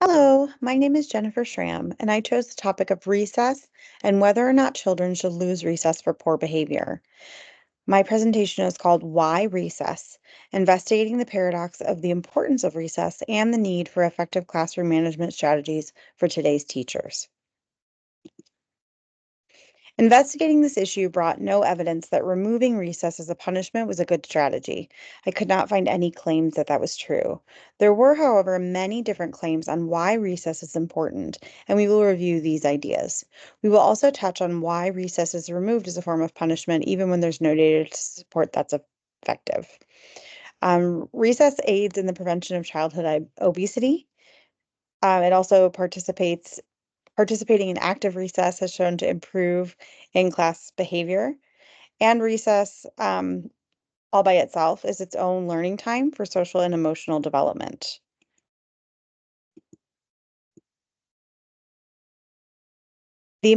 Hello, my name is Jennifer Schram, and I chose the topic of recess and whether or not children should lose recess for poor behavior. My presentation is called Why Recess? Investigating the paradox of the importance of recess and the need for effective classroom management strategies for today's teachers. Investigating this issue brought no evidence that removing recess as a punishment was a good strategy. I could not find any claims that that was true. There were, however, many different claims on why recess is important, and we will review these ideas. We will also touch on why recess is removed as a form of punishment, even when there's no data to support that's effective. Recess aids in the prevention of childhood obesity. It also participating in active recess has shown to improve in-class behavior, and recess, all by itself, is its own learning time for social and emotional development. The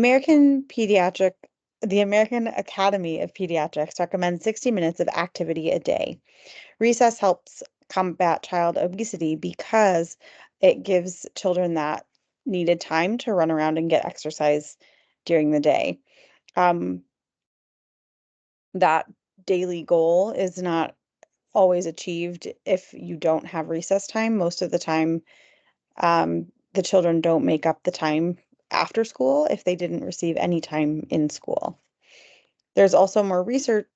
the American Academy of Pediatrics recommends 60 minutes of activity a day. Recess helps combat child obesity because it gives children that needed time to run around and get exercise during the day. Um, that daily goal is not always achieved if you don't have recess time. Most of the time, the children don't make up the time after school if they didn't receive any time in school. There's also more recent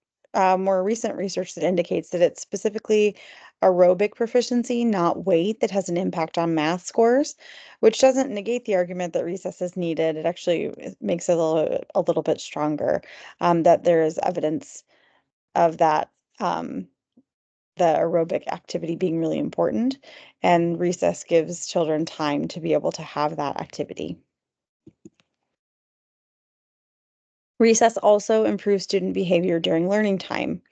research that indicates that it's specifically aerobic proficiency, not weight, that has an impact on math scores, which doesn't negate the argument that recess is needed. It actually makes it a little bit stronger, that there is evidence of that, the aerobic activity being really important, and recess gives children time to be able to have that activity. Recess also improves student behavior during learning time.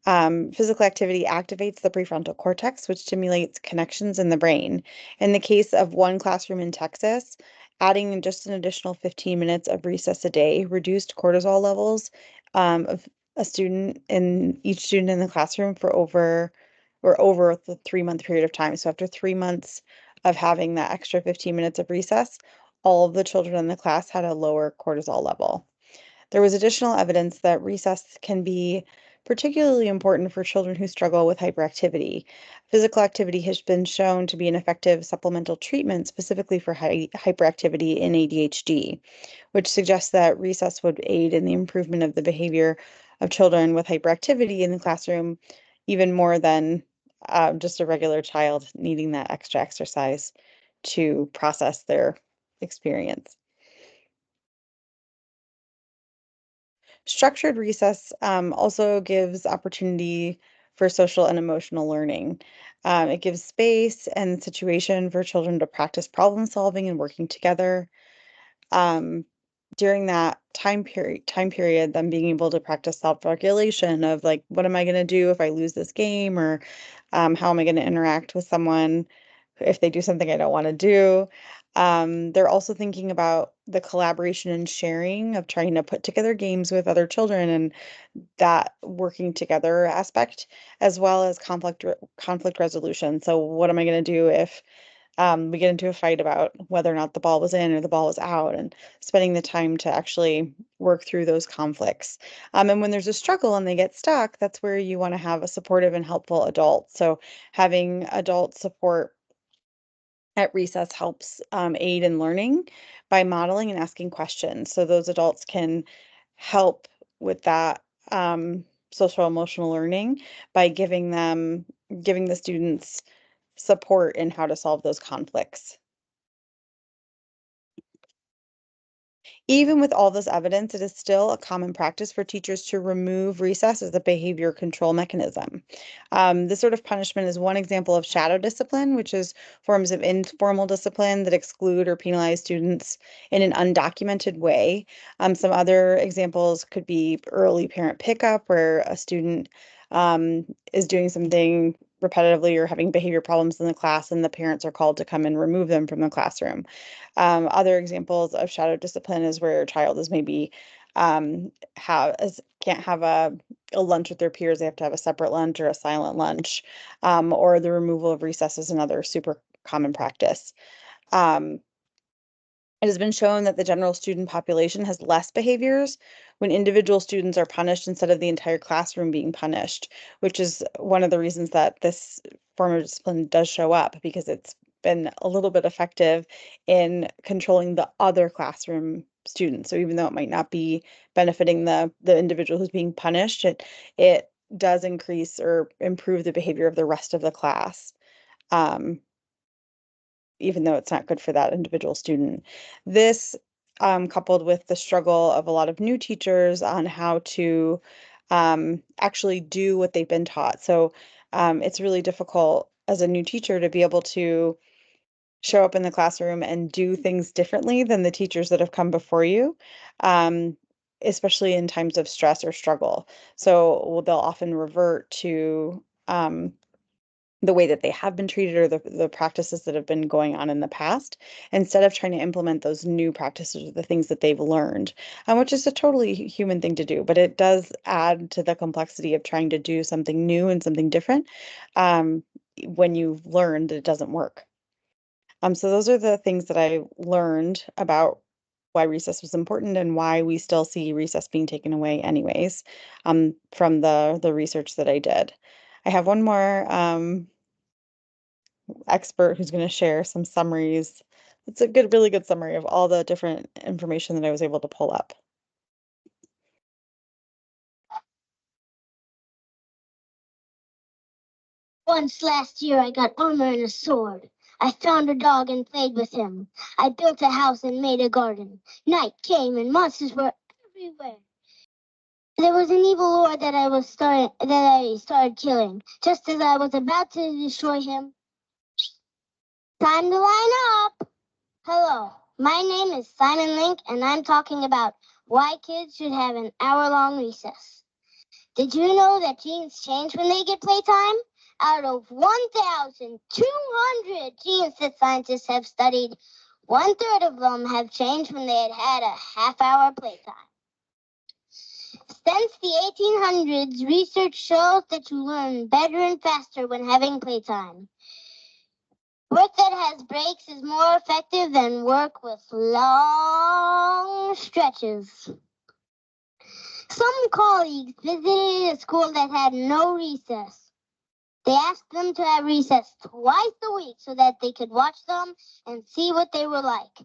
Physical activity activates the prefrontal cortex, which stimulates connections in the brain. In the case of one classroom in Texas, adding just an additional 15 minutes of recess a day reduced cortisol levels, of each student in the classroom for over the 3-month period of time. So after 3 months of having that extra 15 minutes of recess, all of the children in the class had a lower cortisol level. There was additional evidence that recess can be particularly important for children who struggle with hyperactivity. Physical activity has been shown to be an effective supplemental treatment specifically for hyperactivity in ADHD, which suggests that recess would aid in the improvement of the behavior of children with hyperactivity in the classroom, even more than just a regular child needing that extra exercise to process their experience. Structured recess also gives opportunity for social and emotional learning. It gives space and situation for children to practice problem solving and working together. Um, During that time period, them being able to practice self-regulation of like, what am I going to do if I lose this game, or how am I going to interact with someone if they do something I don't want to do. They're also thinking about the collaboration and sharing of trying to put together games with other children and that working together aspect, as well as conflict resolution. So what am I going to do if we get into a fight about whether or not the ball was in or the ball was out, and spending the time to actually work through those conflicts. And when there's a struggle and they get stuck, that's where you want to have a supportive and helpful adult. So having adult support at recess helps aid in learning by modeling and asking questions. So those adults can help with that social emotional learning by giving the students support in how to solve those conflicts. Even with all this evidence, it is still a common practice for teachers to remove recess as a behavior control mechanism. This sort of punishment is one example of shadow discipline, which is forms of informal discipline that exclude or penalize students in an undocumented way. Some other examples could be early parent pickup, where a student is doing something repetitively or having behavior problems in the class, and the parents are called to come and remove them from the classroom. Other examples of shadow discipline is where a child is maybe can't have a lunch with their peers. They have to have a separate lunch or a silent lunch, or the removal of recess is another super common practice. Um, it has been shown that the general student population has less behaviors when individual students are punished instead of the entire classroom being punished, which is one of the reasons that this form of discipline does show up, because it's been a little bit effective in controlling the other classroom students. So even though it might not be benefiting the individual who's being punished, it does increase or improve the behavior of the rest of the class. Um, even though it's not good for that individual student. This, coupled with the struggle of a lot of new teachers on how to actually do what they've been taught. So it's really difficult as a new teacher to be able to show up in the classroom and do things differently than the teachers that have come before you, um, especially in times of stress or struggle. So they'll often revert to the way that they have been treated or the practices that have been going on in the past, instead of trying to implement those new practices or the things that they've learned, which is a totally human thing to do. But it does add to the complexity of trying to do something new and something different um, when you've learned it doesn't work. So those are the things that I learned about why recess was important and why we still see recess being taken away anyways, from the research that I did. I have one more expert who's going to share some summaries. It's a really good summary of all the different information that I was able to pull up. Once last year I got armor and a sword. I found a dog and played with him. I built a house and made a garden. Night came and monsters were everywhere. There was an evil lord that I started killing. Just as I was about to destroy him, time to line up. Hello, my name is Simon Link, and I'm talking about why kids should have an hour-long recess. Did you know that genes change when they get playtime? Out of 1,200 genes that scientists have studied, 1/3 of them have changed when they had a half-hour playtime. Since the 1800s, research shows that you learn better and faster when having playtime. Work that has breaks is more effective than work with long stretches. Some colleagues visited a school that had no recess. They asked them to have recess twice a week so that they could watch them and see what they were like.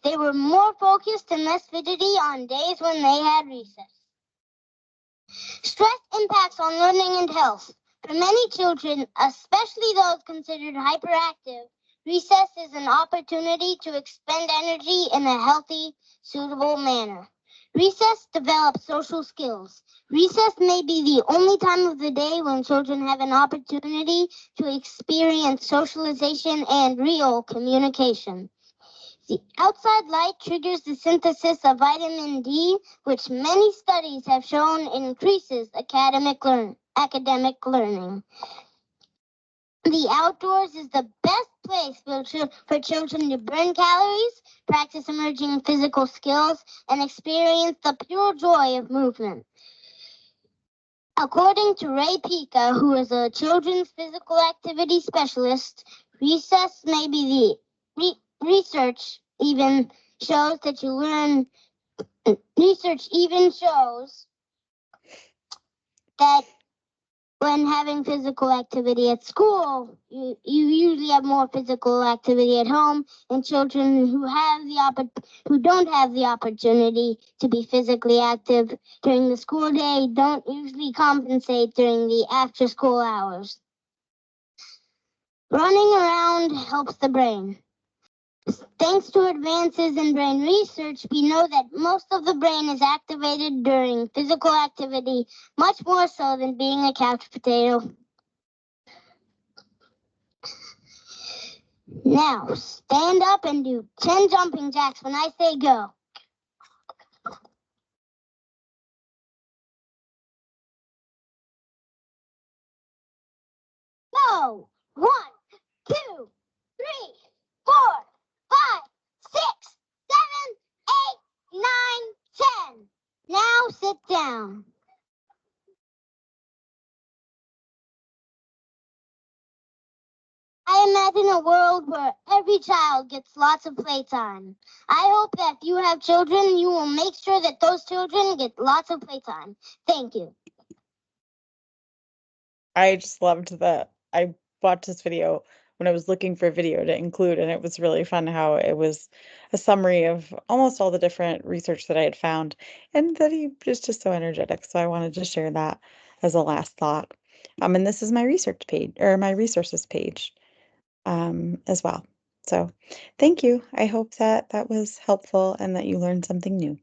They were more focused and less fidgety on days when they had recess. Stress impacts on learning and health. For many children, especially those considered hyperactive, recess is an opportunity to expend energy in a healthy, suitable manner. Recess develops social skills. Recess may be the only time of the day when children have an opportunity to experience socialization and real communication. The outside light triggers the synthesis of vitamin D, which many studies have shown increases academic learning. The outdoors is the best place for children to burn calories, practice emerging physical skills, and experience the pure joy of movement. According to Ray Pica, who is a children's physical activity specialist, recess may be the research even shows that you learn. Research even shows that when having physical activity at school, you usually have more physical activity at home, and children who don't have the opportunity to be physically active during the school day don't usually compensate during the after-school hours. Running around helps the brain. Thanks to advances in brain research, we know that most of the brain is activated during physical activity, much more so than being a couch potato. Now, stand up and do 10 jumping jacks when I say go. Go! 1, 2, 3, 4, 5, 6, 7, 8, 9, 10. Now sit down. I imagine a world where every child gets lots of playtime. I hope that if you have children, you will make sure that those children get lots of playtime. Thank you. I just loved that. I watched this video when I was looking for a video to include, and it was really fun how it was a summary of almost all the different research that I had found, and that he was just so energetic. So I wanted to share that as a last thought. And this is my research page or my resources page as well. So thank you. I hope that that was helpful and that you learned something new.